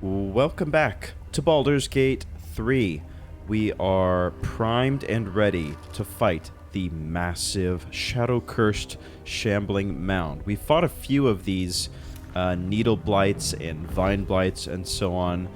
Welcome back to Baldur's Gate 3. We are primed and ready to fight the massive, shadow-cursed Shambling Mound. We fought a few of these needle blights and vine blights and so on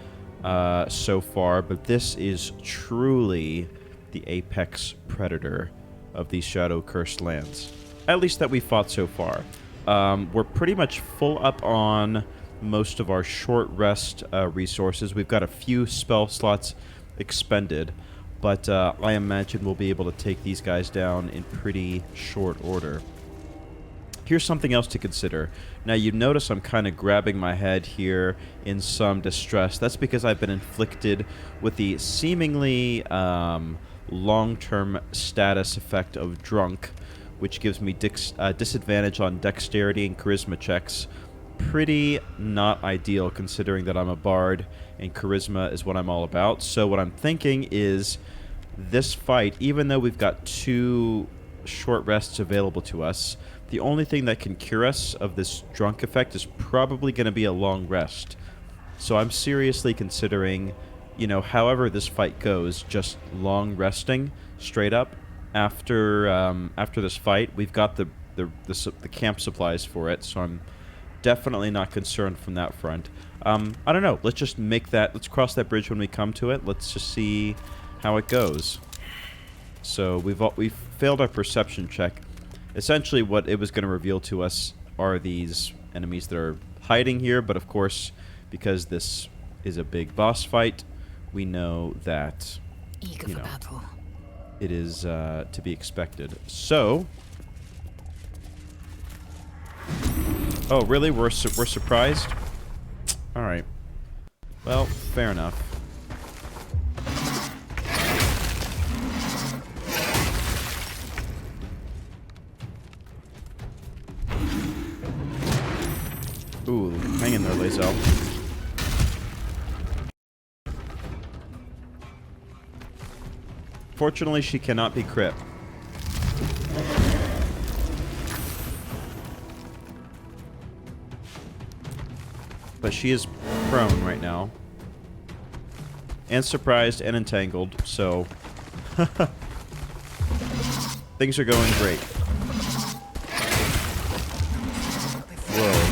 so far, but this is truly the apex predator of these shadow-cursed lands. At least that we fought so far. We're pretty much full up on most of our short rest resources. We've got a few spell slots expended, but I imagine we'll be able to take these guys down in pretty short order. Here's something else to consider. Now, you notice I'm kind of grabbing my head here in some distress. That's because I've been inflicted with the seemingly long-term status effect of Drunk, which gives me disadvantage on dexterity and charisma checks. Pretty not ideal, considering that I'm a bard and charisma is what I'm all about. So what I'm thinking is this fight, even though we've got 2 short rests available to us, the only thing that can cure us of this drunk effect is probably going to be a long rest. So I'm seriously considering, you know, however this fight goes, just long resting straight up after this fight. We've got the camp supplies for it, so I'm definitely not concerned from that front. I don't know. Let's just let's cross that bridge when we come to it. Let's just see how it goes. So we've failed our perception check. Essentially, what it was going to reveal to us are these enemies that are hiding here, but of course, because this is a big boss fight, we know that, Eager for battle. It is to be expected. So, oh, really? We're surprised? Alright. Well, fair enough. Ooh, hang in there, Lae'zel. Fortunately, she cannot be crit. But she is prone right now. And surprised and entangled, so things are going great. Whoa.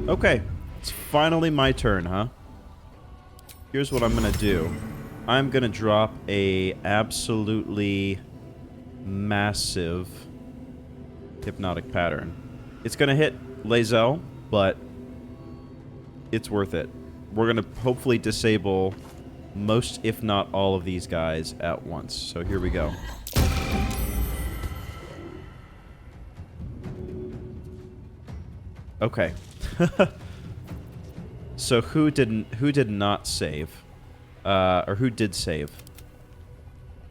Okay, it's finally my turn, huh? Here's what I'm gonna do. I'm gonna drop a absolutely massive hypnotic pattern. It's gonna hit Lae'zel, but it's worth it. We're gonna hopefully disable most, if not all, of these guys at once. So here we go. Okay. So who did not save? Or who did save?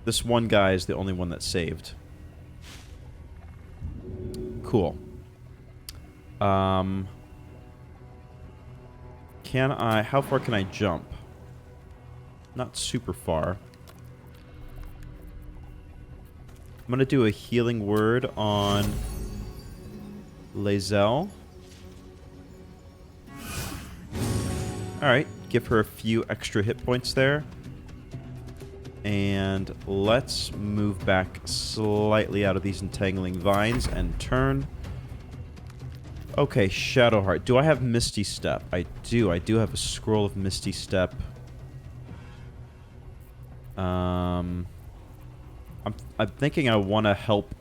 This one guy is the only one that saved. Cool. How far can I jump? Not super far. I'm gonna do a healing word on Lae'zel. Alright, give her a few extra hit points there. And let's move back slightly out of these entangling vines and turn. Okay, Shadowheart. Do I have Misty Step? I do. I do have a scroll of Misty Step. I'm thinking I want to help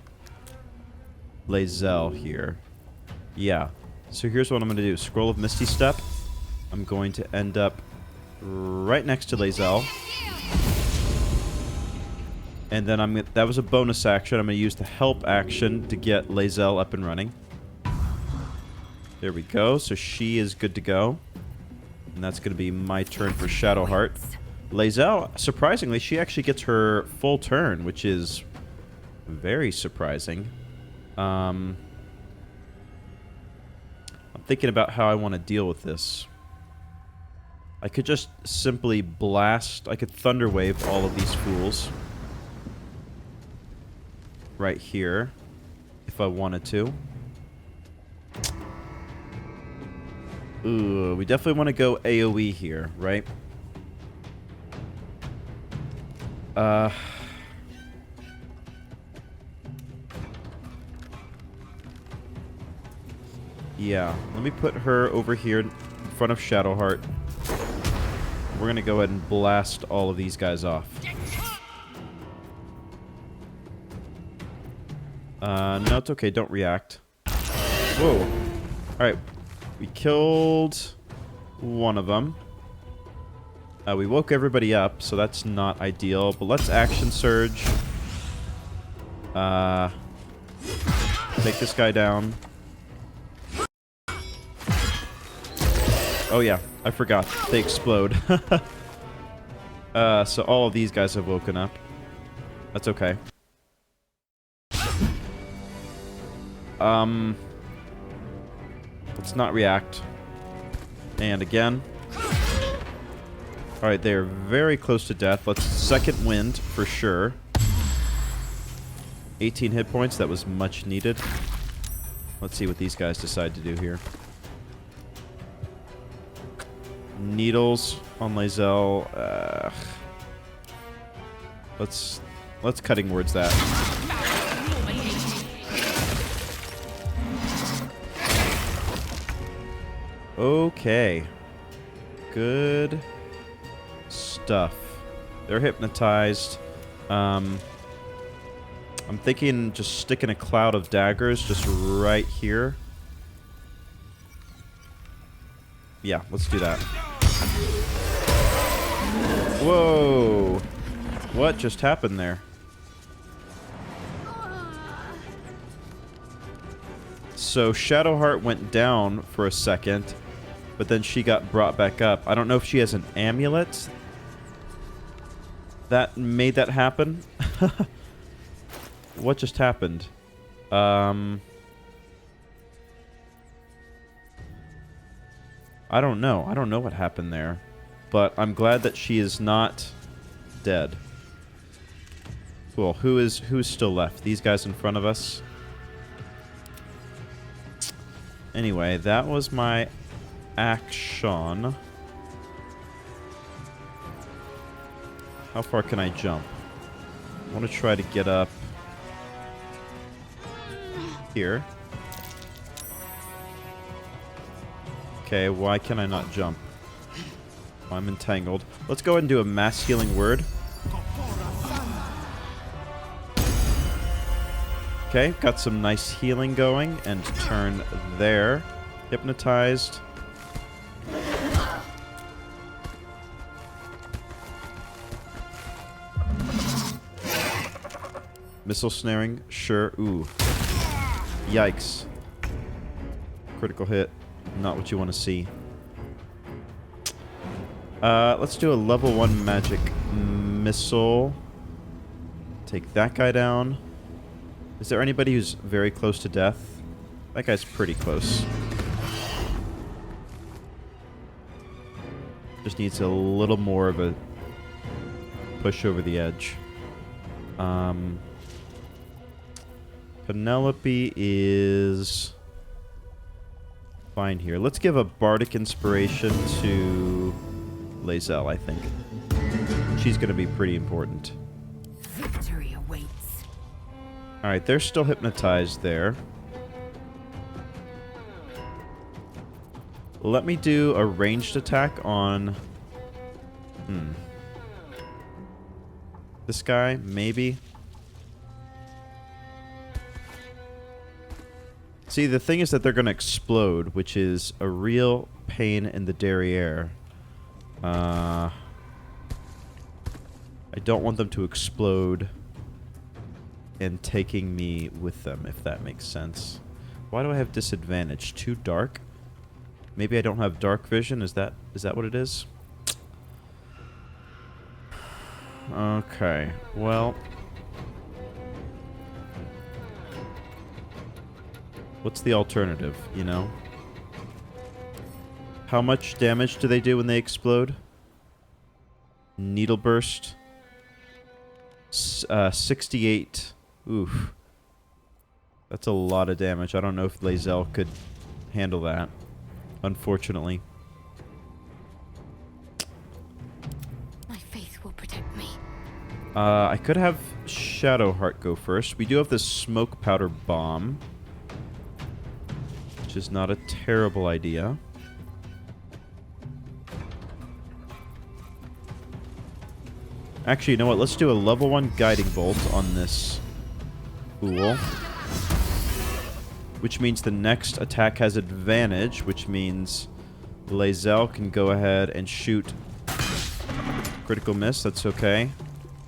Lae'zel here. Yeah. So here's what I'm going to do. Scroll of Misty Step. I'm going to end up right next to Lae'zel. And then that was a bonus action. I'm going to use the help action to get Lae'zel up and running. There we go. So she is good to go. And that's going to be my turn for Shadowheart. Lae'zel, surprisingly, she actually gets her full turn, which is very surprising. I'm thinking about how I want to deal with this. I could just simply blast... I could Thunderwave all of these fools. Right here. if I wanted to. Ooh, we definitely want to go AoE here, right? Yeah, let me put her over here in front of Shadowheart. We're gonna go ahead and blast all of these guys off. No, it's okay. Don't react. Whoa. Alright. We killed one of them. We woke everybody up, so that's not ideal. But let's action surge. Take this guy down. Oh yeah, I forgot. They explode. So all of these guys have woken up. That's okay. Let's not react. And again. Alright, they're very close to death. Let's second wind for sure. 18 hit points, that was much needed. Let's see what these guys decide to do here. Needles on Lae'zel. Let's cutting words that. Okay. Good stuff. They're hypnotized. I'm thinking just sticking a cloud of daggers just right here. Yeah, let's do that. Whoa! What just happened there? So Shadowheart went down for a second, but then she got brought back up. I don't know if she has an amulet that made that happen. What just happened? I don't know. I don't know what happened there. But I'm glad that she is not dead. Cool. Who's still left? These guys in front of us? Anyway, that was my action. How far can I jump? I want to try to get up here. Okay, why can I not jump? Oh, I'm entangled. Let's go ahead and do a mass healing word. Okay, got some nice healing going, and turn there. Hypnotized. Missile snaring, sure. Ooh. Yikes. Critical hit. Not what you want to see. Let's do a level 1 magic missile. Take that guy down. Is there anybody who's very close to death? That guy's pretty close. Just needs a little more of a push over the edge. Penelope is fine here. Let's give a bardic inspiration to Lae'zel, I think. She's going to be pretty important. Victory awaits. Alright, they're still hypnotized there. Let me do a ranged attack on... This guy, maybe. See, the thing is that they're going to explode, which is a real pain in the derriere. I don't want them to explode and taking me with them, if that makes sense. Why do I have disadvantage? Too dark? Maybe I don't have dark vision? Is that what it is? Okay, well... What's the alternative, you know? How much damage do they do when they explode? Needle burst. 68. Oof. That's a lot of damage. I don't know if Lae'zel could handle that, unfortunately. My faith will protect me. I could have Shadowheart go first. We do have this smoke powder bomb, which is not a terrible idea. Actually, you know what? Let's do a level 1 guiding bolt on this fool. Which means the next attack has advantage, which means Lae'zel can go ahead and shoot. Critical miss, that's okay.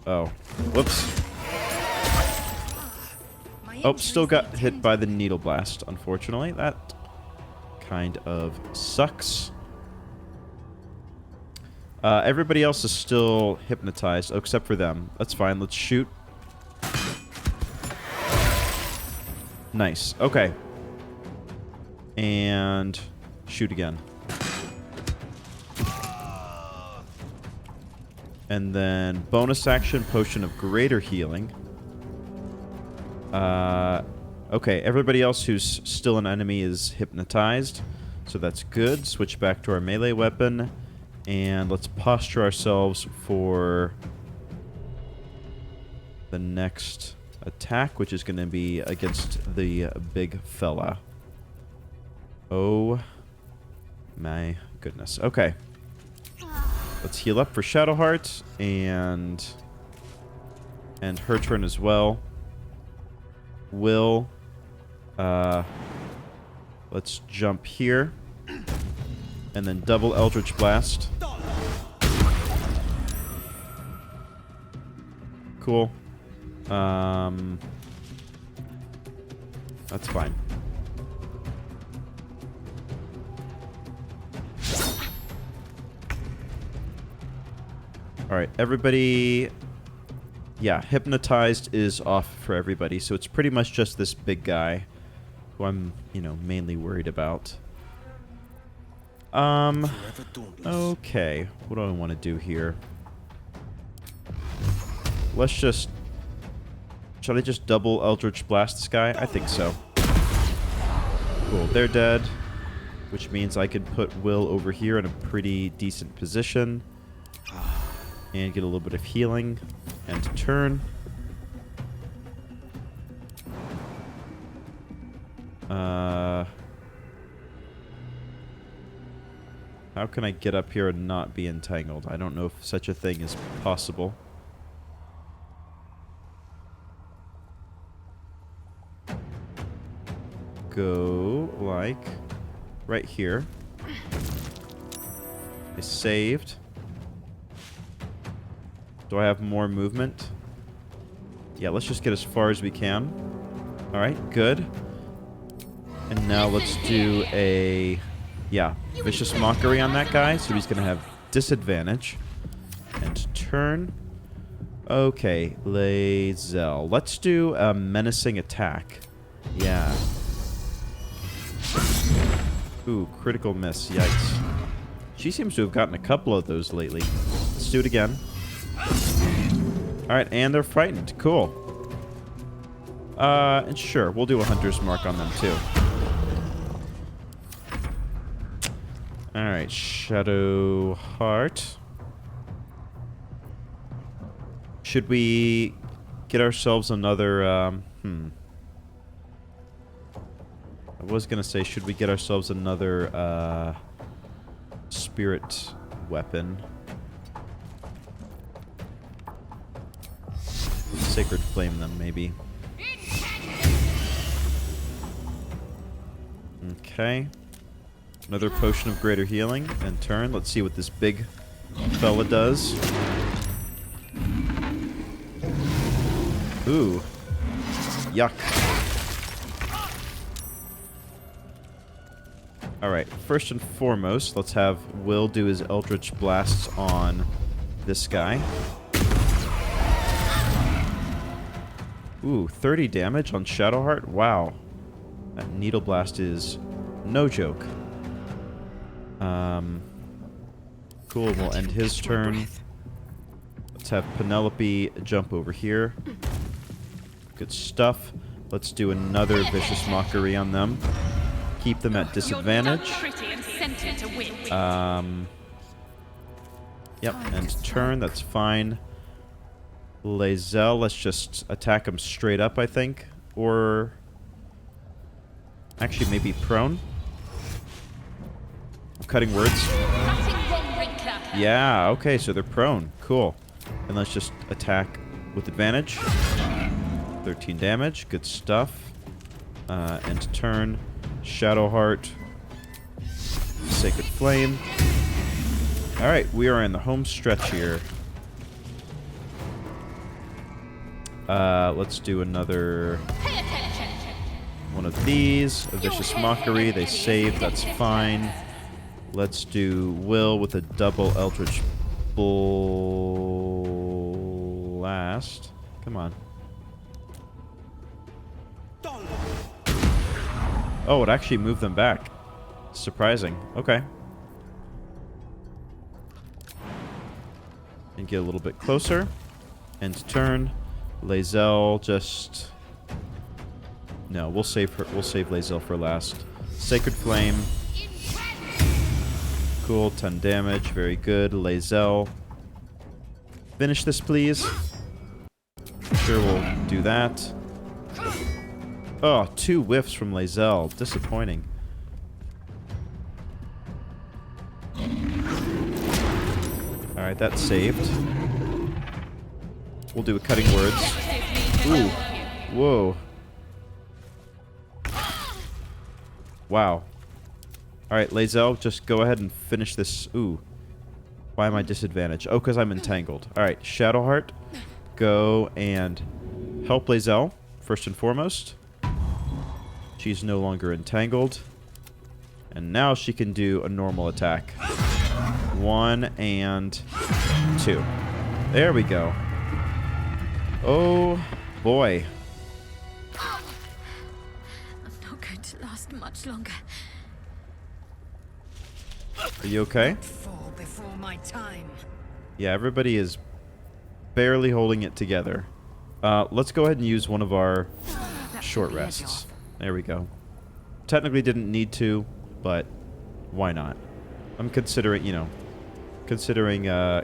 Oh. Whoops. Oh, still got hit by the needle blast, unfortunately. That kind of sucks. Everybody else is still hypnotized, except for them. That's fine, let's shoot. Nice, okay. And shoot again. And then bonus action, potion of greater healing. Okay, everybody else who's still an enemy is hypnotized. So that's good. Switch back to our melee weapon. And let's posture ourselves for the next attack, which is going to be against the big fella. Oh my goodness. Okay. Let's heal up for Shadowheart and her turn as well. Wyll, let's jump here and then double Eldritch Blast. Cool. That's fine. Alright, everybody... Yeah, hypnotized is off for everybody, so it's pretty much just this big guy who I'm, you know, mainly worried about. Okay, what do I want to do here? Let's just... Shall I just double Eldritch Blast this guy? I think so. Cool, they're dead, which means I could put Wyll over here in a pretty decent position. And get a little bit of healing. And turn. How can I get up here and not be entangled? I don't know if such a thing is possible. Go, like, right here. I saved. Do I have more movement? Yeah, let's just get as far as we can. Alright, good. And now let's do a... Yeah, Vicious Mockery on that guy, so he's going to have disadvantage. And turn. Okay, Lae'zel. Let's do a Menacing Attack. Yeah. Ooh, critical miss. Yikes. She seems to have gotten a couple of those lately. Let's do it again. Alright, and they're frightened. Cool. And sure, we'll do a Hunter's Mark on them too. Alright, Shadowheart. Should we get ourselves another, I was gonna say, should we get ourselves another, spirit weapon? Sacred Flame them, maybe. Okay. Another Potion of Greater Healing, and turn. Let's see what this big fella does. Ooh. Yuck. Alright, first and foremost, let's have Wyll do his Eldritch Blasts on this guy. Ooh, 30 damage on Shadowheart? Wow. That Needle Blast is no joke. Cool, we'll end his turn. Let's have Penelope jump over here. Good stuff. Let's do another vicious mockery on them. Keep them at disadvantage. Yep, and turn, that's fine. Lae'zel, let's just attack him straight up, I think. Or... actually, maybe prone? I'm cutting words. Yeah, okay, so they're prone. Cool. And let's just attack with advantage. 13 damage, good stuff. And turn. Shadowheart. Sacred Flame. Alright, we are in the home stretch here. Let's do another one of these. A Vicious Mockery. They save, that's fine. Let's do Wyll with a double Eldritch Blast. Come on. Oh, it actually moved them back. Surprising. Okay. And get a little bit closer. End turn. Lae'zel just... no, we'll save her. We'll save Lae'zel for last. Sacred Flame. Cool, 10 damage. Very good. Lae'zel. Finish this, please. Sure, we'll do that. Oh, 2 whiffs from Lae'zel. Disappointing. Alright, that's saved. We'll do a cutting words. Ooh. Whoa. Wow. Alright, Lae'zel, just go ahead and finish this. Ooh. Why am I disadvantaged? Oh, because I'm entangled. Alright, Shadowheart, go and help Lae'zel, first and foremost. She's no longer entangled. And now she can do a normal attack. 1 and 2. There we go. Oh, boy. I'm not going to last much longer. Are you okay? Fall before my time. Yeah, everybody is barely holding it together. Let's go ahead and use one of our short rests. There we go. Technically didn't need to, but why not? I'm considering, you know,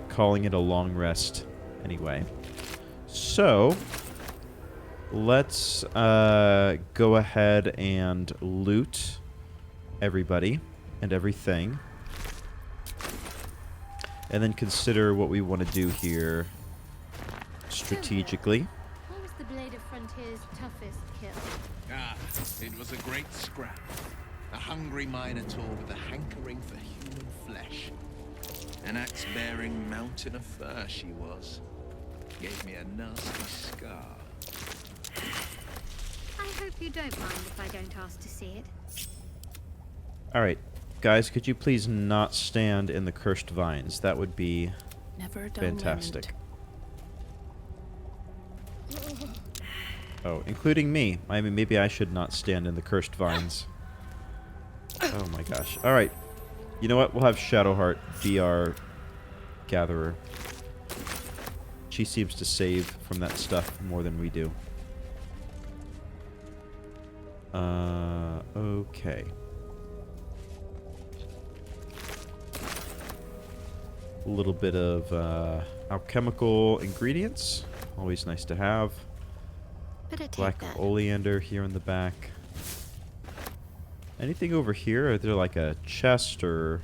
calling it a long rest anyway. So, let's go ahead and loot everybody and everything. And then consider what we want to do here strategically. What was the Blade of Frontier's toughest kill? Ah, it was a great scrap. A hungry minotaur with a hankering for human flesh. An axe-bearing mountain of fur she was. Gave me a nasty scar. I hope you don't mind if I don't ask to see it. Alright, guys, could you please not stand in the cursed vines? That would be Never a dull fantastic. Oh, including me. I mean, maybe I should not stand in the cursed vines. Oh my gosh. Alright. You know what? We'll have Shadowheart be our gatherer. She seems to save from that stuff more than we do. Okay. A little bit of alchemical ingredients. Always nice to have. But I take Black that. oleander here in the back. Anything over here? Are there like a chest or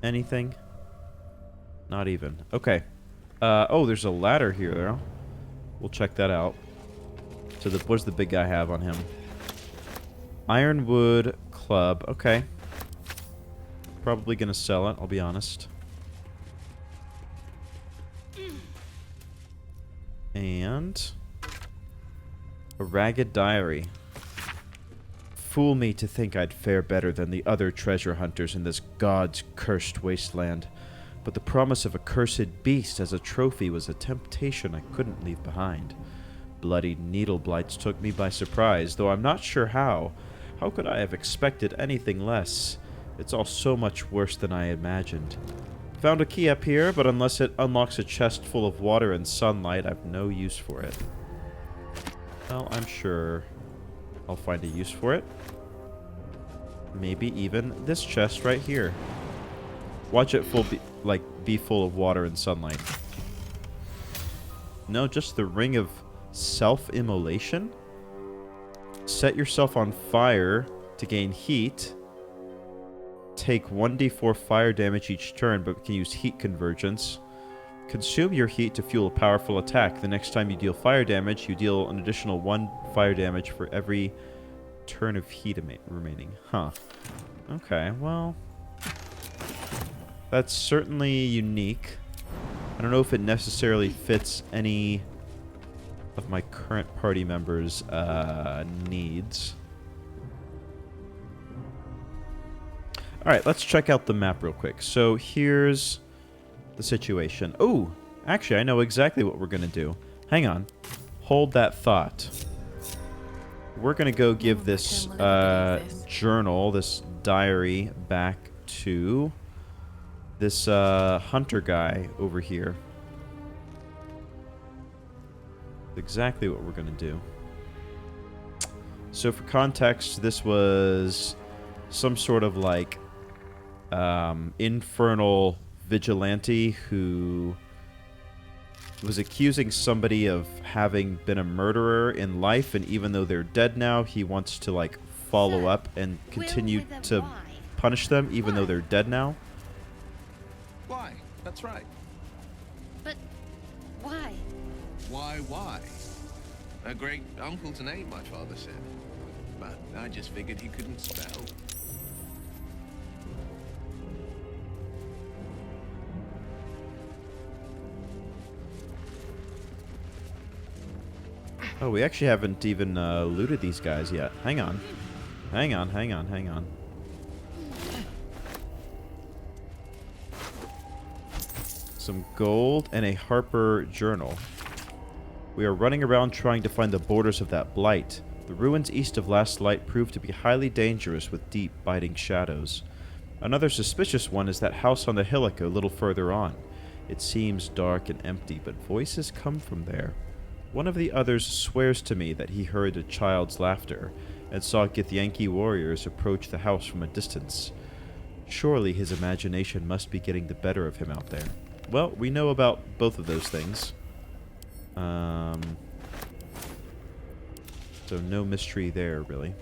anything? Not even. Okay. Oh, there's a ladder here, though. We'll check that out. So what does the big guy have on him? Ironwood club. Okay. Probably gonna sell it, I'll be honest. And a ragged diary. Fool me to think I'd fare better than the other treasure hunters in this god's cursed wasteland. But the promise of a cursed beast as a trophy was a temptation I couldn't leave behind. Bloody needle blights took me by surprise, though I'm not sure how. How could I have expected anything less? It's all so much worse than I imagined. Found a key up here, but unless it unlocks a chest full of water and sunlight, I've no use for it. Well, I'm sure I'll find a use for it. Maybe even this chest right here. Watch it be full of water and sunlight. No, just the ring of self-immolation? Set yourself on fire to gain heat. Take 1d4 fire damage each turn, but can use heat convergence. Consume your heat to fuel a powerful attack. The next time you deal fire damage, you deal an additional 1 fire damage for every turn of heat remaining. Huh. Okay, well... that's certainly unique. I don't know if it necessarily fits any of my current party members' needs. Alright, let's check out the map real quick. So here's the situation. Oh, actually, I know exactly what we're going to do. Hang on. Hold that thought. We're going to go give this journal, this diary, back to this hunter guy over here. Exactly what we're going to do. So for context, this was some sort of like infernal vigilante who was accusing somebody of having been a murderer in life, and even though they're dead now, he wants to like follow up and continue to punish them even though they're dead now. Why? That's right. But why? Why? A great uncle to name, my father said. But I just figured he couldn't spell. Oh, we actually haven't even looted these guys yet. Hang on. Hang on. Some gold and a Harper journal. We are running around trying to find the borders of that blight. The ruins east of Last Light proved to be highly dangerous with deep, biting shadows. Another suspicious one is that house on the hillock a little further on. It seems dark and empty, but voices come from there. One of the others swears to me that he heard a child's laughter and saw githyanki warriors approach the house from a distance. Surely his imagination must be getting the better of him out there. Well, we know about both of those things. So no mystery there, really.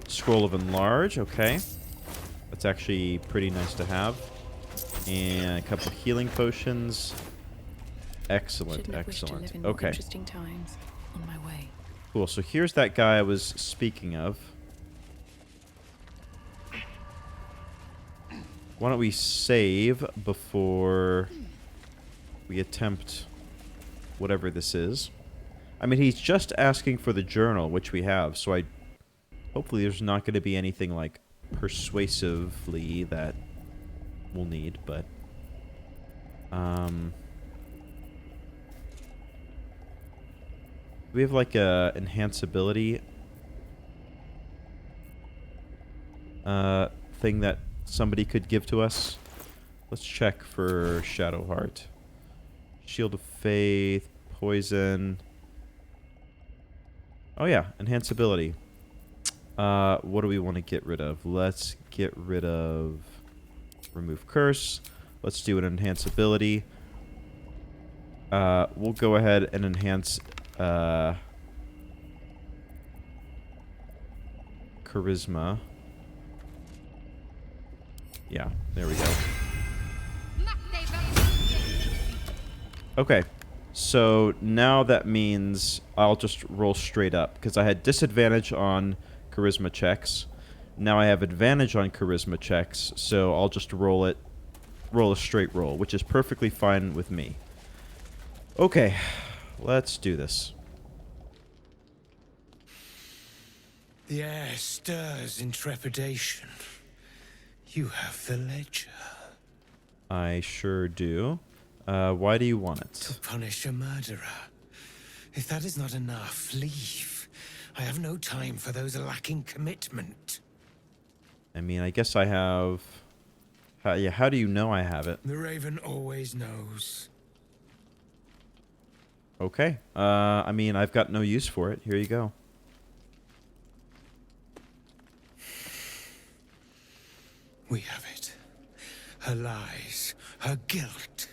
Scroll of Enlarge, okay. That's actually pretty nice to have. And a couple of healing potions. Excellent. Okay. Interesting times on my way. Cool, so here's that guy I was speaking of. Why don't we save before we attempt whatever this is. I mean, he's just asking for the journal, which we have, so hopefully there's not going to be anything, like, persuasively that we'll need, but... we have, like, a enhanceability thing that somebody could give to us? Let's check for Shadowheart. Shield of Faith, Poison... oh yeah, enhanceability. What do we want to get rid of? Let's get rid of... remove curse. Let's do an enhanceability. We'll go ahead and enhance... charisma. Yeah, there we go. Okay, so now that means I'll just roll straight up, because I had disadvantage on charisma checks. Now I have advantage on charisma checks, so I'll just roll a straight roll, which is perfectly fine with me. Okay, let's do this. The air stirs in trepidation. You have the ledger. I sure do. Why do you want it? To punish a murderer. If that is not enough, leave. I have no time for those lacking commitment. I mean, I guess I have... yeah, how do you know I have it? The Raven always knows. Okay. I mean, I've got no use for it. Here you go. We have it. Her lies, her guilt.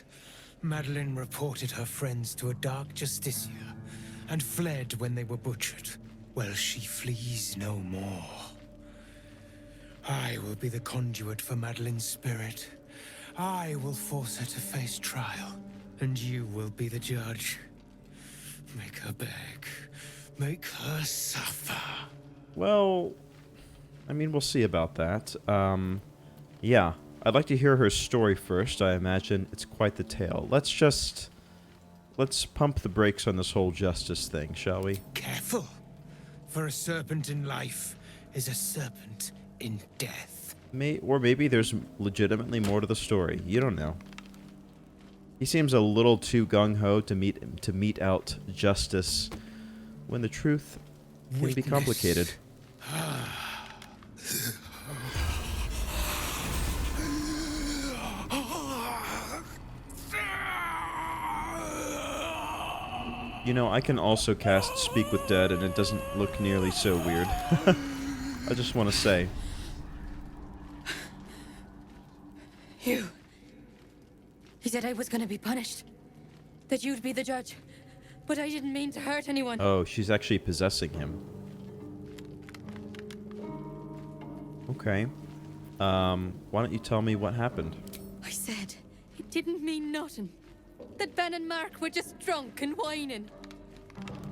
Madeline reported her friends to a dark justiciar and fled when they were butchered. Well, she flees no more. I will be the conduit for Madeline's spirit. I will force her to face trial, and you will be the judge. Make her beg. Make her suffer. Well, I mean, we'll see about that. Yeah. I'd like to hear her story first. I imagine it's quite the tale. Let's pump the brakes on this whole justice thing, shall we? Careful. For a serpent in life is a serpent in death. Or maybe there's legitimately more to the story. You don't know. He seems a little too gung-ho to mete out justice when the truth can be complicated. You know, I can also cast Speak with Dead, and it doesn't look nearly so weird. I just want to say. You said I was going to be punished. That you'd be the judge. But I didn't mean to hurt anyone. Oh, she's actually possessing him. Okay. Why don't you tell me what happened? I said it didn't mean nothing. That Ben and Mark were just drunk and whining.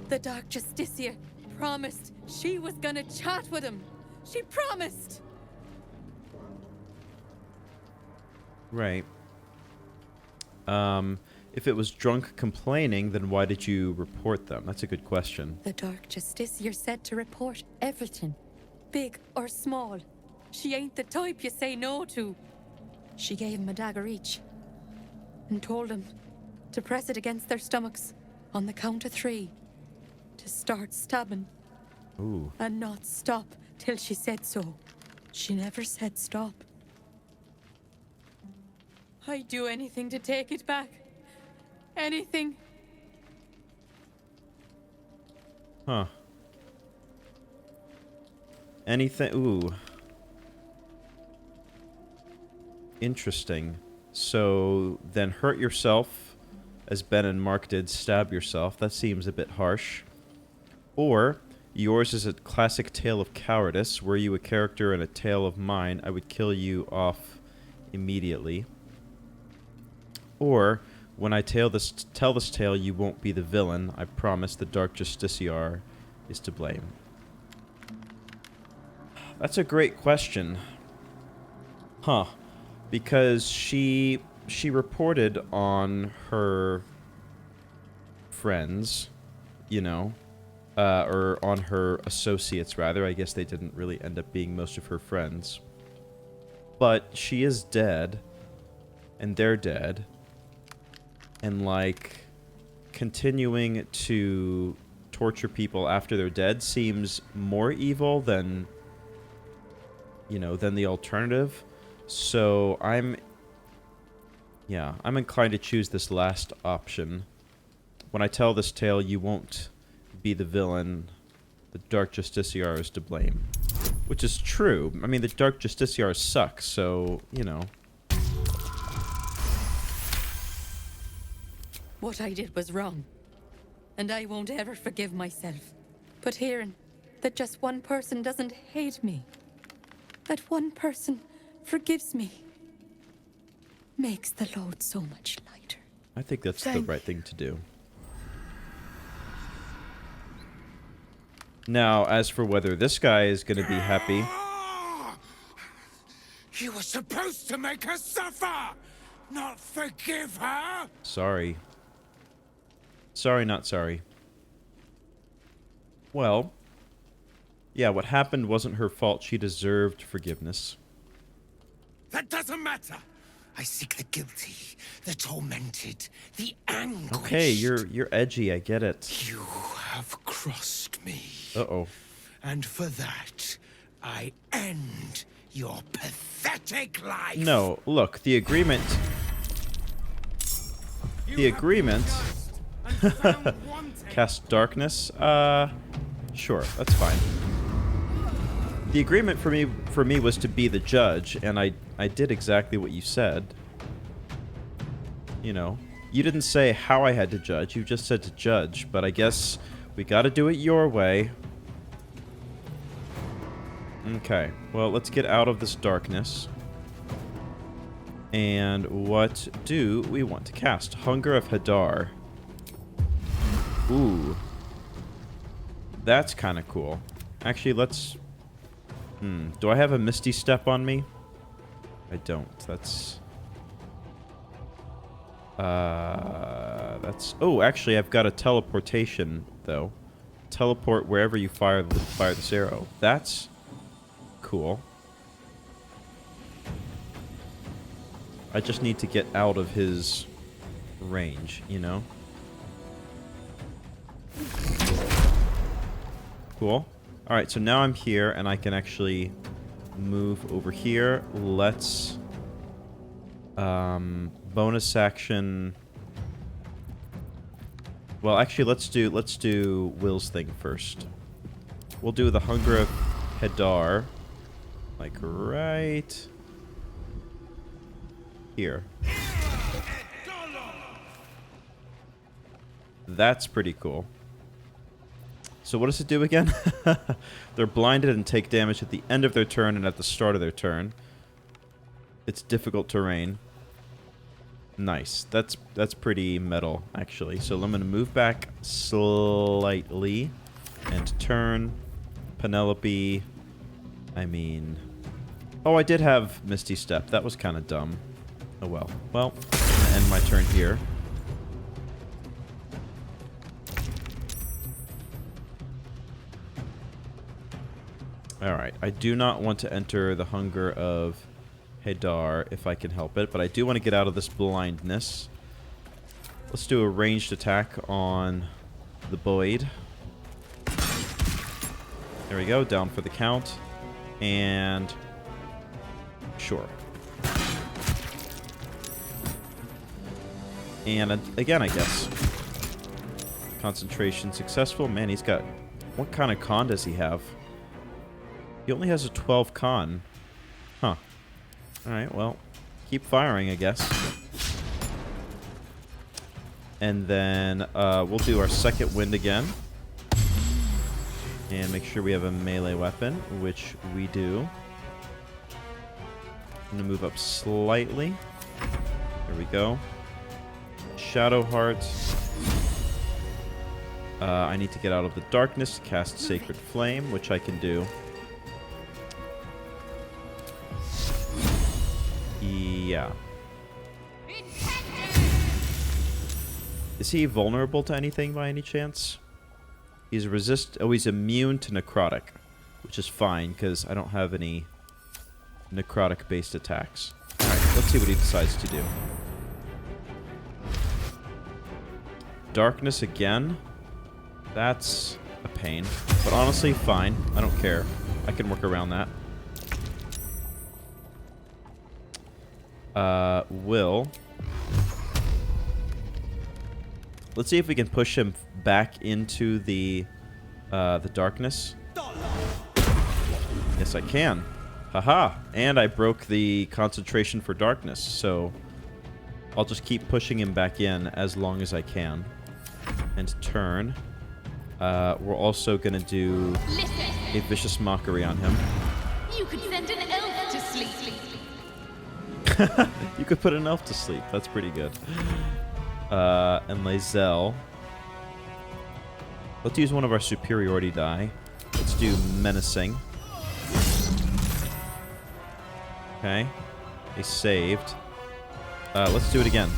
The Dark Justiciar promised she was gonna chat with him. She promised! Right. If it was drunk complaining, then why did you report them? That's a good question. The Dark Justiciar said to report everything, big or small. She ain't the type you say no to. She gave him a dagger each and told him to press it against their stomachs on the count of 3 to start stabbing. Ooh. And not stop till she said so. She never said stop. I'd do anything to take it back. Anything. Huh. Anything. Ooh. Interesting. So then hurt yourself, as Ben and Mark did, stab yourself. That seems a bit harsh. Or yours is a classic tale of cowardice. Were you a character in a tale of mine, I would kill you off immediately. Or when I tell this tale, you won't be the villain. I promise the Dark Justiciar is to blame. That's a great question. Huh. Because she reported on her friends, you know, or on her associates, rather. I guess they didn't really end up being most of her friends. But she is dead, and they're dead. And, like, continuing to torture people after they're dead seems more evil than, you know, than the alternative. So I'm inclined to choose this last option. When I tell this tale, you won't be the villain. The Dark Justiciar is to blame. Which is true. I mean, the Dark Justiciar sucks, so, you know. What I did was wrong. And I won't ever forgive myself. But hearing that just one person doesn't hate me, that one person forgives me, makes the load so much lighter. I think that's the right thing to do. Now, as for whether this guy is going to be happy... You were supposed to make her suffer, not forgive her! Sorry. Sorry, not sorry. Well, yeah, what happened wasn't her fault. She deserved forgiveness. That doesn't matter. I seek the guilty, the tormented, the anguished. Okay, you're edgy, I get it. You have crossed me. Uh-oh. And for that, I end your pathetic life. No, look, the agreement... You The have agreement... been cursed Cast darkness. Sure, that's fine. The agreement for me was to be the judge, and I did exactly what you said. You know, you didn't say how I had to judge. You just said to judge, but I guess we got to do it your way. Okay, well, let's get out of this darkness. And what do we want to cast? Hunger of Hadar. Ooh. That's kind of cool. Actually, let's... Do I have a Misty Step on me? I don't. That's... Oh, actually, I've got a teleportation, though. Teleport wherever you fire this arrow. That's cool. I just need to get out of his range, you know? Cool. Alright, so now I'm here, and I can actually move over here. Let's... bonus action... Well, actually, let's do Wyll's thing first. We'll do the Hunger of Hadar. Like, right... here. That's pretty cool. So what does it do again? They're blinded and take damage at the end of their turn and at the start of their turn. It's difficult terrain. Nice. That's pretty metal, actually. So I'm going to move back slightly and turn. Penelope. I mean... Oh, I did have Misty Step. That was kind of dumb. Oh well. Well, I'm going to end my turn here. Alright, I do not want to enter the Hunger of Hadar if I can help it, but I do want to get out of this blindness. Let's do a ranged attack on the Boyd. There we go, down for the count. And... sure. And again, I guess. Concentration successful. Man, he's got... What kind of con does he have? He only has a 12 con. Huh. Alright, well, keep firing, I guess. And then we'll do our second wind again. And make sure we have a melee weapon, which we do. I'm going to move up slightly. There we go. Shadowheart. I need to get out of the darkness to cast Sacred Flame, which I can do. Yeah. Is he vulnerable to anything by any chance? He's he's immune to necrotic, which is fine because I don't have any necrotic-based attacks. Alright, let's see what he decides to do. Darkness again. That's a pain. But honestly, fine. I don't care. I can work around that. Wyll. Let's see if we can push him back into the darkness. Yes, I can. Haha. And I broke the concentration for darkness, so I'll just keep pushing him back in as long as I can. And turn. We're also gonna do a vicious mockery on him. You could send an elf to sleep. You could put an elf to sleep. That's pretty good. And Lae'zel. Let's use one of our superiority die. Let's do menacing. Okay. They saved. Let's do it again.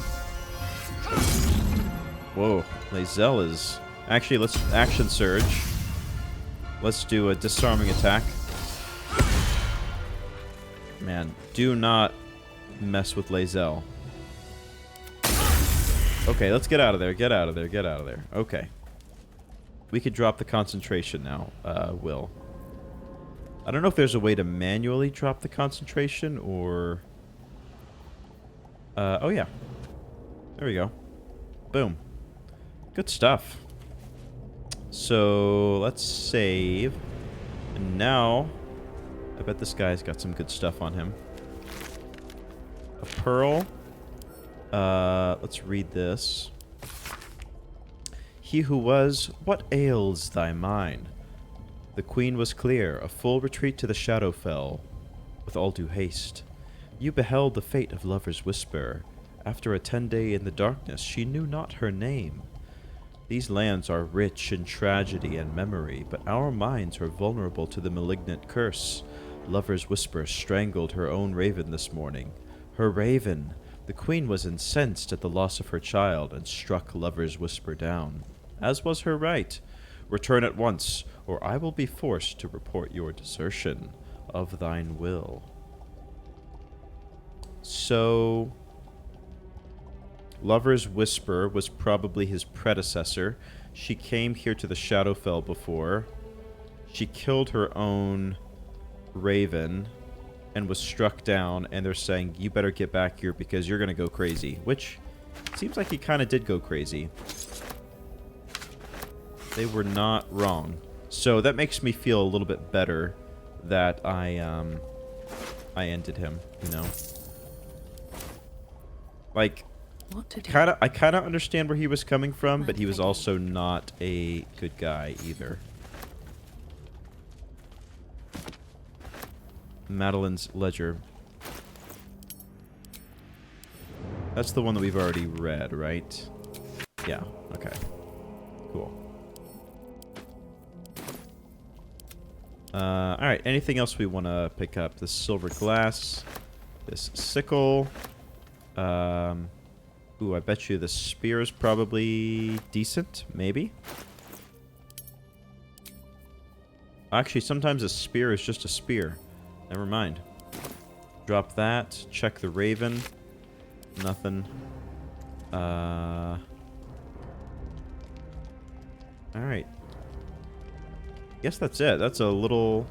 Whoa. Lae'zel is... Actually, let's action surge. Let's do a disarming attack. Man, do not mess with Lae'zel. Okay, let's get out of there. Get out of there. Get out of there. Okay. We could drop the concentration now, Wyll. I don't know if there's a way to manually drop the concentration, or... oh, yeah. There we go. Boom. Good stuff. So let's save. And now, I bet this guy's got some good stuff on him. A pearl. Let's read this. He who was, what ails thy mind? The queen was clear, a full retreat to the Shadowfell. With all due haste, you beheld the fate of Lover's Whisper. After a 10-day in the darkness, she knew not her name. These lands are rich in tragedy and memory, but our minds are vulnerable to the malignant curse. Lover's Whisper strangled her own raven this morning. Her raven! The queen was incensed at the loss of her child and struck Lover's Whisper down. As was her right. Return at once, or I will be forced to report your desertion of thine will. So, Lover's Whisper was probably his predecessor. She came here to the Shadowfell before. She killed her own raven and was struck down, and they're saying, you better get back here because you're going to go crazy. Which, seems like he kind of did go crazy. They were not wrong. So that makes me feel a little bit better that I ended him, you know? Like, I kind of understand where he was coming from, but he was also not a good guy either. Madeline's Ledger. That's the one that we've already read, right? Yeah, okay. Cool. Alright, anything else we want to pick up? This silver glass. This sickle. Ooh, I bet you the spear is probably decent, maybe? Actually, sometimes a spear is just a spear. Never mind. Drop that. Check the raven. Nothing. Alright. Guess that's it. That's a little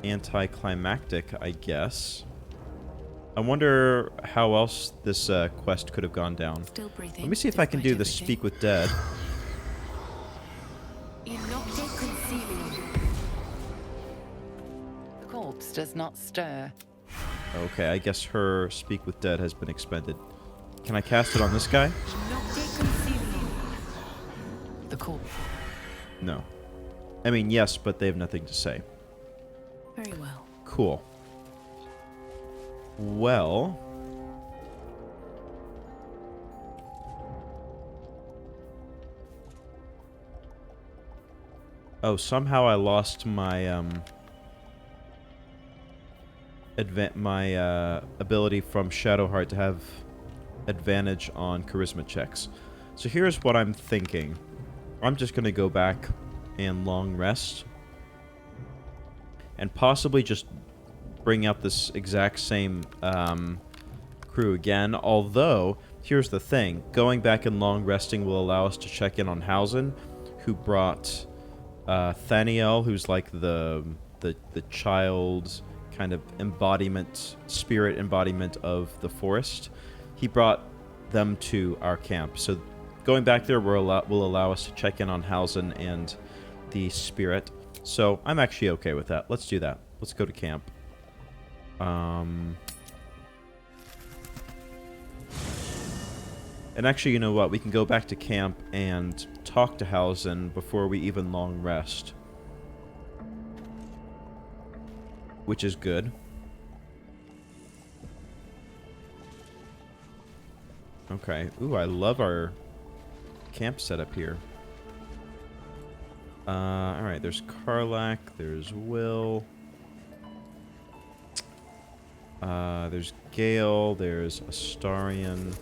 anticlimactic, I guess. I wonder how else this quest could have gone down. Still breathing. Let me see if I can do the despite Speak with Dead. everything. The corpse does not stir. Okay, I guess her Speak with Dead has been expended. Can I cast it on this guy? The corpse. No. I mean, yes, but they have nothing to say. Very well. Cool. Well... Oh, somehow I lost my, ability from Shadowheart to have advantage on charisma checks. So here's what I'm thinking. I'm just going to go back and long rest. And possibly just bring out this exact same crew again. Although, here's the thing. Going back and long resting will allow us to check in on Hausen, who brought Thaniel, who's like the child's kind of embodiment, spirit embodiment of the forest. He brought them to our camp. So going back there will allow us to check in on Hausen and the spirit. So I'm actually okay with that. Let's do that. Let's go to camp. And actually, you know what? We can go back to camp and talk to Hausen before we even long rest. Which is good. Okay. Ooh, I love our camp setup here. Alright, there's Karlach, there's Wyll. There's Gale, there's Astarion.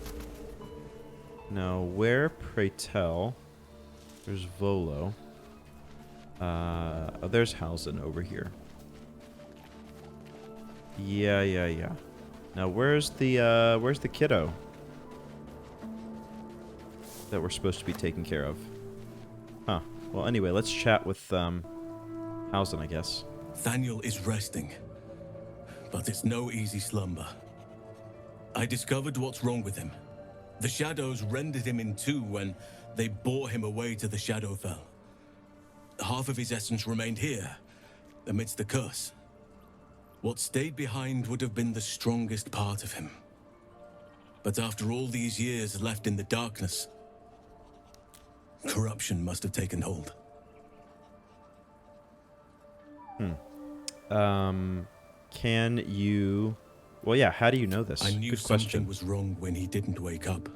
Now, where, pray tell? There's Volo. Oh, there's Hausen over here. Yeah. Now, where's the kiddo that we're supposed to be taking care of? Huh. Well, anyway, let's chat with Hausen, I guess. Thaniel is resting, but it's no easy slumber. I discovered what's wrong with him. The shadows rendered him in two when they bore him away to the Shadowfell. Half of his essence remained here, amidst the curse. What stayed behind would have been the strongest part of him. But after all these years left in the darkness, corruption must have taken hold. Can you... Well, yeah, how do you know this? I knew Good something question. was wrong when he didn't wake up.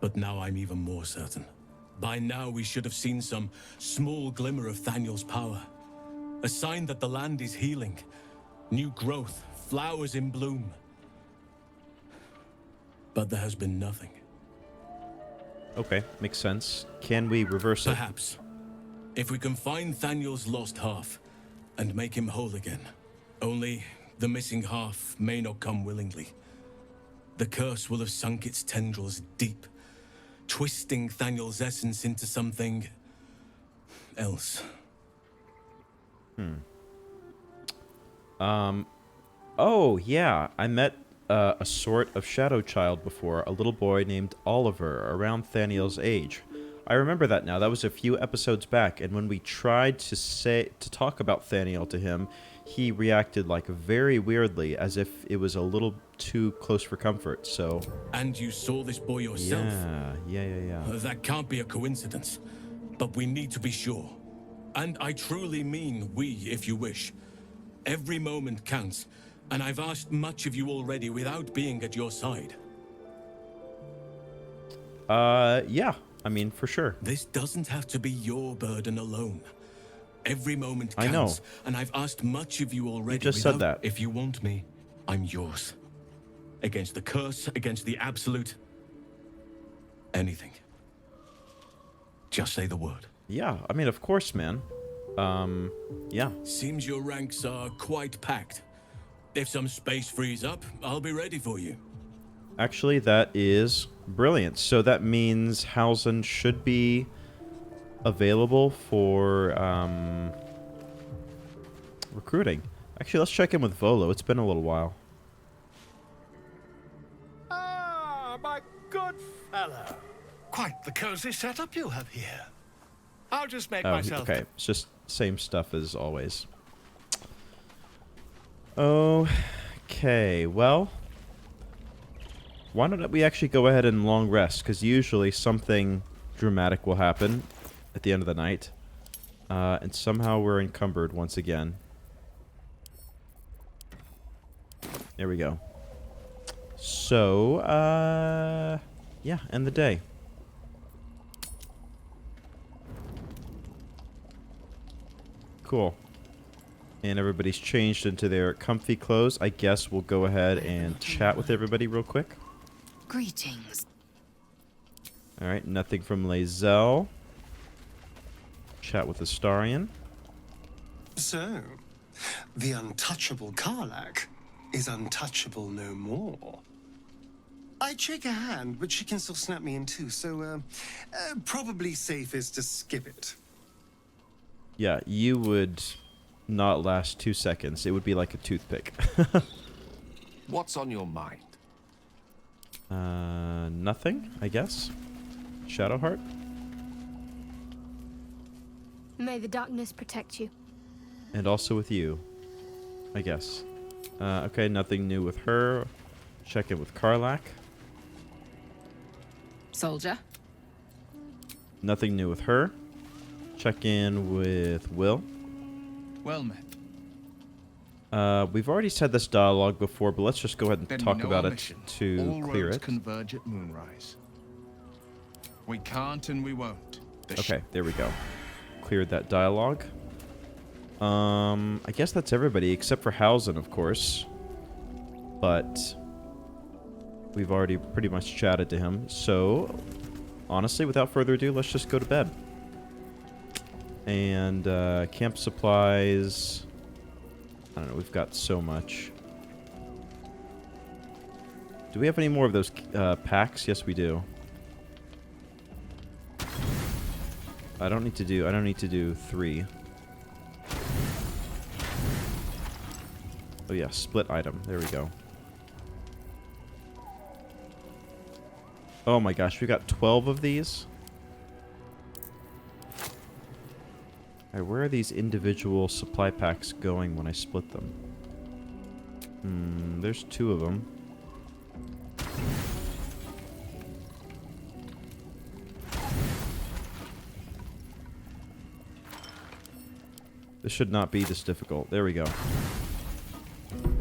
But now I'm even more certain. By now we should have seen some small glimmer of Thaniel's power. A sign that the land is healing. New growth, flowers in bloom. But there has been nothing. Okay, makes sense. Can we reverse it? Perhaps. If we can find Thaniel's lost half and make him whole again. Only the missing half may not come willingly. The curse will have sunk its tendrils deep, twisting Thaniel's essence into something else. Oh, yeah. I met a sort of shadow child before, a little boy named Oliver, around Thaniel's age. I remember that now. That was a few episodes back, and when we tried to talk about Thaniel to him, he reacted like very weirdly, as if it was a little too close for comfort, so... And you saw this boy yourself? Yeah. That can't be a coincidence, but we need to be sure. And I truly mean we, if you wish. Every moment counts, and I've asked much of you already without being at your side. Yeah. I mean, for sure. This doesn't have to be your burden alone. Every moment I counts, know. and I've asked much of you already. You just said that. If you want me, I'm yours. Against the curse, against the absolute. Anything. Just say the word. Yeah, I mean, of course, man. Yeah. Seems your ranks are quite packed. If some space frees up, I'll be ready for you. Actually, that is brilliant. So that means Hausen should be available for recruiting. Actually, let's check in with Volo. It's been a little while. Ah, my good fellow. Quite the cozy setup you have here. I'll just make myself... Okay, it's just same stuff as always. Okay, well... Why don't we actually go ahead and long rest? Because usually something dramatic will happen at the end of the night. And somehow we're encumbered once again. There we go. So, yeah, end the day. Cool. And everybody's changed into their comfy clothes. I guess we'll go ahead and chat with everybody real quick. Greetings. Alright, nothing from Lae'zel. Chat with Astarion. So, the untouchable Karlach is untouchable no more. I'd shake her hand, but she can still snap me in two, so probably safest to skip it. Yeah, you would not last 2 seconds. It would be like a toothpick. What's on your mind? Nothing, I guess. Shadowheart? May the darkness protect you. And also with you, I guess. Okay, nothing new with her. Check in with Karlach. Soldier. Nothing new with her. Check in with Wyll. Well met. We've already said this dialogue before, but let's just go ahead and Then talk we know about our it mission. to All clear roads it. converge at moonrise. We can't and we won't. Okay, there we go. Cleared that dialogue. I guess that's everybody except for Hausen, of course. But we've already pretty much chatted to him. So, honestly, without further ado, let's just go to bed. And camp supplies. I don't know, we've got so much. Do we have any more of those packs? Yes, we do. I don't need to do 3. Oh yeah, split item. There we go. Oh my gosh, we got 12 of these? Alright, where are these individual supply packs going when I split them? There's 2 of them. This should not be this difficult. There we go.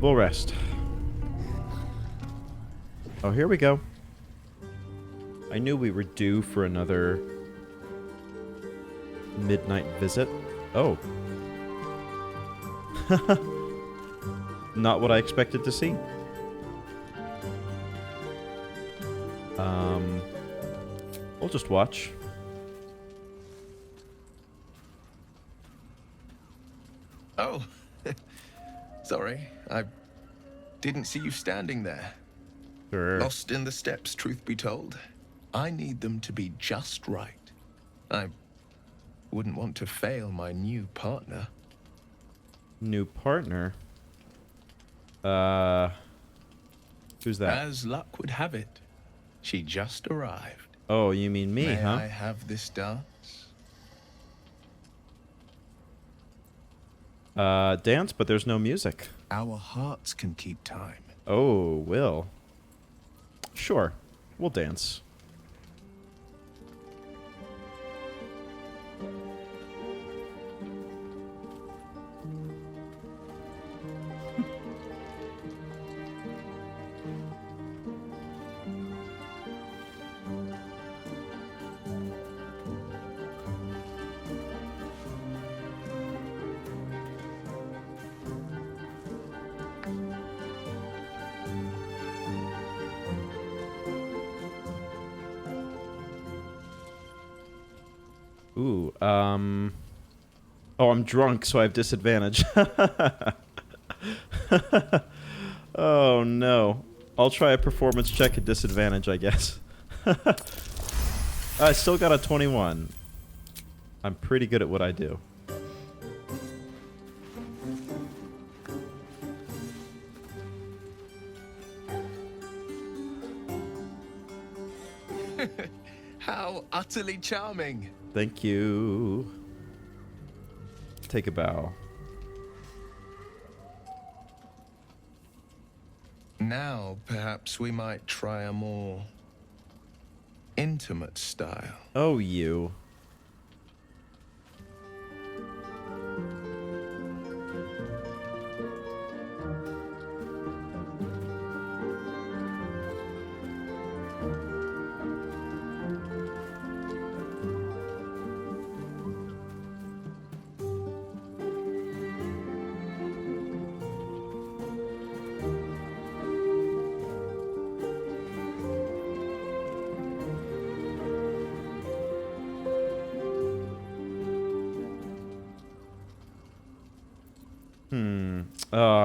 We'll rest. Oh, here we go. I knew we were due for another midnight visit. Oh. Not what I expected to see. We'll just watch. Oh. Sorry, I didn't see you standing there. Sure. Lost in the steps, truth be told. I need them to be just right. I wouldn't want to fail my new partner. New partner? Who's that? As luck would have it, she just arrived. Oh, you mean me, May huh? I have this dance? Dance, but there's no music. Our hearts can keep time. Oh, Wyll. Sure. We'll dance. Ooh, oh, I'm drunk, so I have disadvantage. Oh, no. I'll try a performance check at disadvantage, I guess. I still got a 21. I'm pretty good at what I do. How utterly charming. Thank you. Take a bow. Now, perhaps we might try a more intimate style. Oh, you.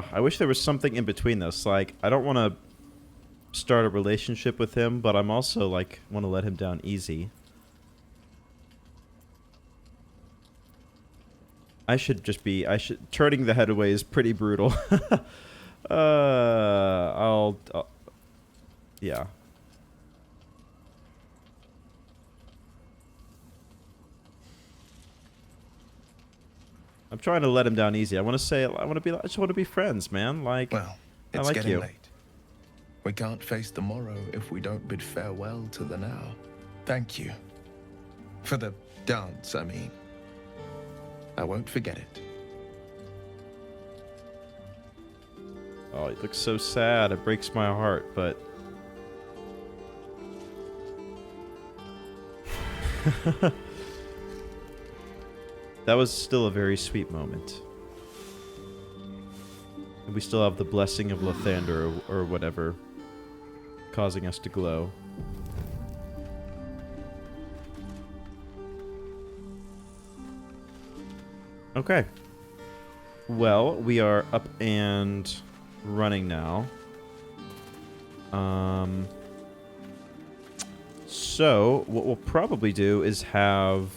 I wish there was something in between this. Like, I don't want to start a relationship with him, but I'm also, like, want to let him down easy. Turning the head away is pretty brutal. Yeah. I'm trying to let him down easy. I want to I just want to be friends, man. Like, well, it's I like getting you. late. We can't face the morrow if we don't bid farewell to the now. Thank you. For the dance, I mean. I won't forget it. Oh, he looks so sad. It breaks my heart, but... That was still a very sweet moment. And we still have the blessing of Lathander or whatever, causing us to glow. Okay. Well, we are up and running now. So, what we'll probably do is have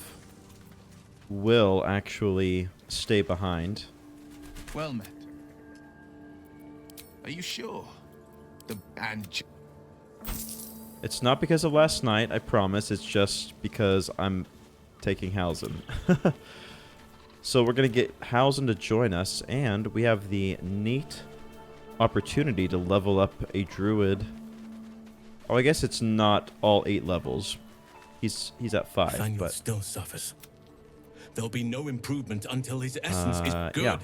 Wyll actually stay behind. Well met. Are you sure? It's not because of last night, I promise. It's just because I'm taking Halzen. So we're going to get Halzen to join us, and we have the neat opportunity to level up a druid. Oh, I guess it's not all 8 levels. He's at 5, Thaniel but still suffers. There'll be no improvement until his essence is good. yeah.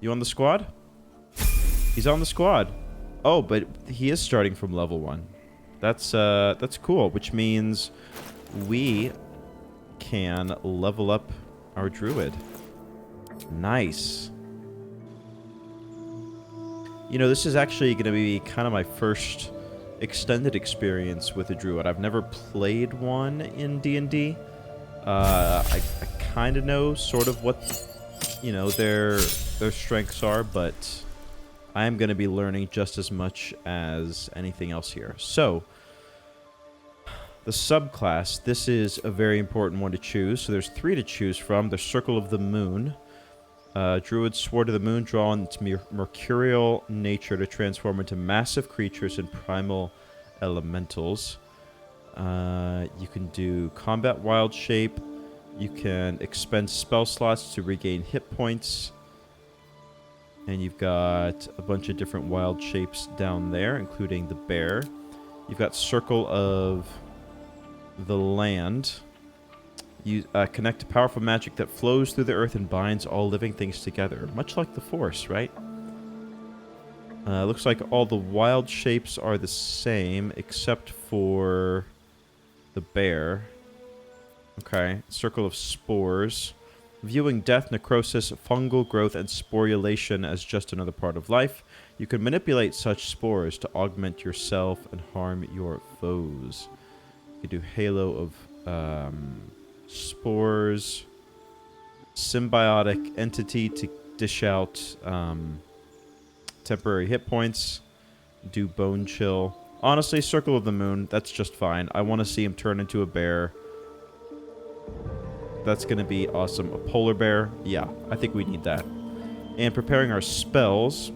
You on the squad? He's on the squad. Oh, but he is starting from level 1. That's cool, which means we can level up our druid. Nice. You know, this is actually going to be kind of my first extended experience with a druid. I've never played one in D&D. I kind of know sort of what, you know, their strengths are, but I am going to be learning just as much as anything else here. So, the subclass, this is a very important one to choose. So there's 3 to choose from. The Circle of the Moon. Druid Sword of the Moon, draw on its mercurial nature to transform into massive creatures and primal elementals. You can do Combat Wild Shape. You can expend spell slots to regain hit points. And you've got a bunch of different wild shapes down there, including the bear. You've got Circle of the Land. You connect to powerful magic that flows through the earth and binds all living things together. Much like the Force, right? Looks like all the wild shapes are the same, except for the bear. Okay. Circle of Spores. Viewing death, necrosis, fungal growth, and sporulation as just another part of life, you can manipulate such spores to augment yourself and harm your foes. You do Halo of Spores. Symbiotic Entity to dish out temporary hit points. Do Bone Chill. Honestly, Circle of the Moon, that's just fine. I want to see him turn into a bear. That's going to be awesome. A polar bear? Yeah, I think we need that. And preparing our spells.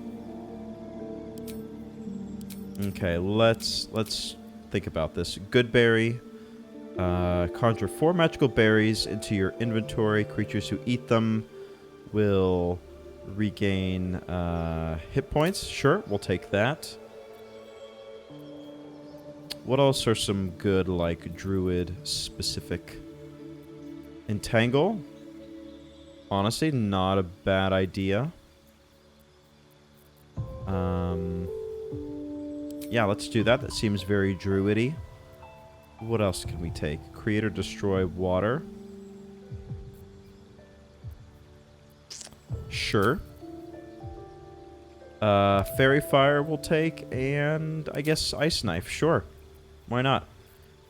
Okay, let's think about this. Good berry. Conjure 4 magical berries into your inventory. Creatures who eat them will regain hit points. Sure, we'll take that. What else are some good, like, druid-specific? Entangle? Honestly, not a bad idea. Yeah, let's do that. That seems very druidy. What else can we take? Create or destroy water. Sure. Fairy Fire we'll take, and I guess Ice Knife. Sure. Why not?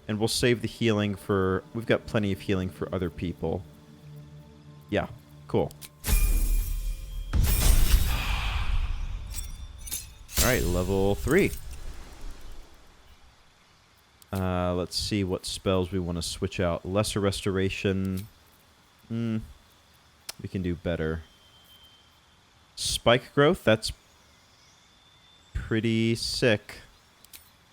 And we'll save the healing for... We've got plenty of healing for other people. Yeah, cool. Alright, level 3. Let's see what spells we want to switch out. Lesser Restoration. We can do better. Spike Growth, that's pretty sick.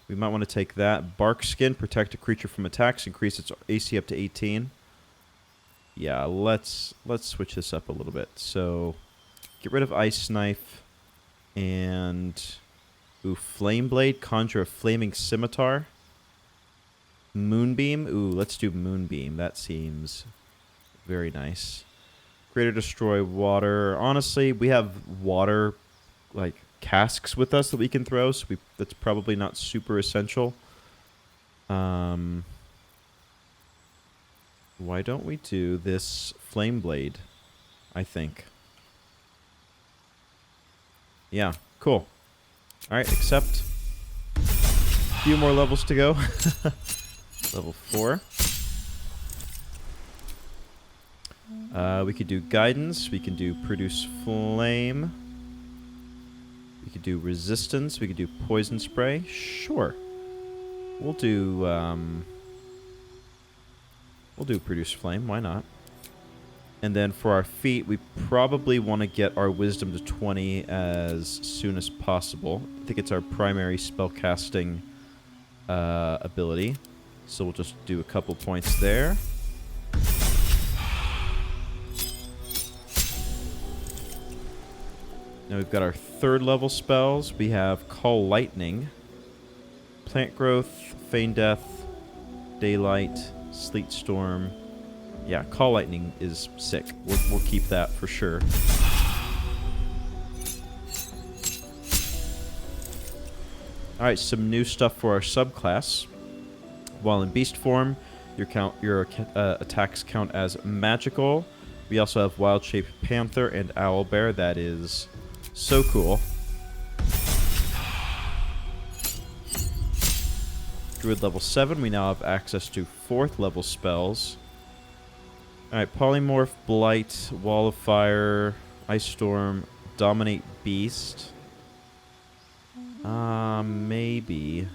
We might want to take that. Bark Skin, protect a creature from attacks, increase its AC up to 18. Yeah, let's switch this up a little bit. So, get rid of Ice Knife. And... Ooh, Flame Blade, conjure a flaming scimitar. Moonbeam. Ooh, let's do Moonbeam. That seems very nice. Create or destroy water. Honestly, we have water, like, casks with us that we can throw, so that's probably not super essential. Why don't we do this Flame Blade, I think. Yeah, cool. Alright, accept. A few more levels to go. Level 4. We could do Guidance. We can do Produce Flame. We could do Resistance. We could do Poison Spray. Sure. We'll do Produce Flame. Why not? And then for our feat, we probably want to get our wisdom to 20 as soon as possible. I think it's our primary spellcasting ability. So we'll just do a couple points there. Now we've got our 3rd level spells. We have Call Lightning, Plant Growth, Feign Death, Daylight, Sleet Storm. Yeah, Call Lightning is sick. We'll keep that for sure. Alright, some new stuff for our subclass. While in beast form, your attacks count as magical. We also have Wild-Shaped Panther and Owlbear. That is so cool. Druid level 7. We now have access to 4th level spells. Alright, Polymorph, Blight, Wall of Fire, Ice Storm, Dominate Beast. Maybe.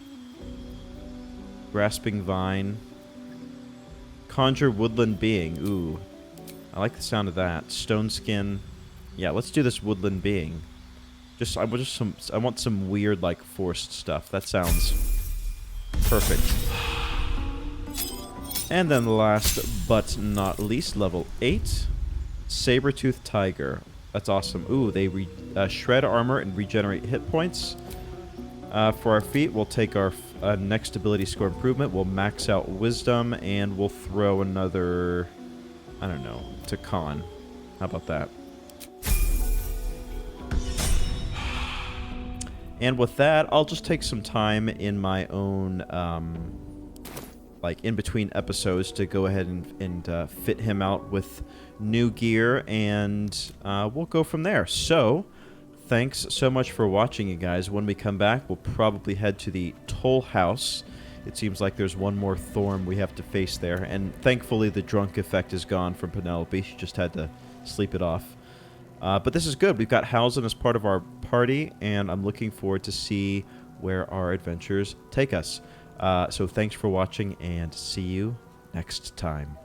Grasping Vine. Conjure Woodland Being. Ooh. I like the sound of that. Stone Skin. Yeah, let's do this Woodland Being. I want some weird, like, forced stuff. That sounds perfect. And then last but not least, level 8. Saber-Tooth Tiger. That's awesome. Ooh, they shred armor and regenerate hit points. For our feat, we'll take our next ability score improvement. We'll max out Wisdom, and we'll throw another, I don't know, to Con. How about that? And with that, I'll just take some time in my own, like, in between episodes to go ahead and fit him out with new gear, and we'll go from there. So, thanks so much for watching, you guys. When we come back, we'll probably head to the Toll House. It seems like there's one more Thorm we have to face there, and thankfully the drunk effect is gone from Penelope. She just had to sleep it off. But this is good. We've got Halsin as part of our party, and I'm looking forward to see where our adventures take us. So thanks for watching, and see you next time.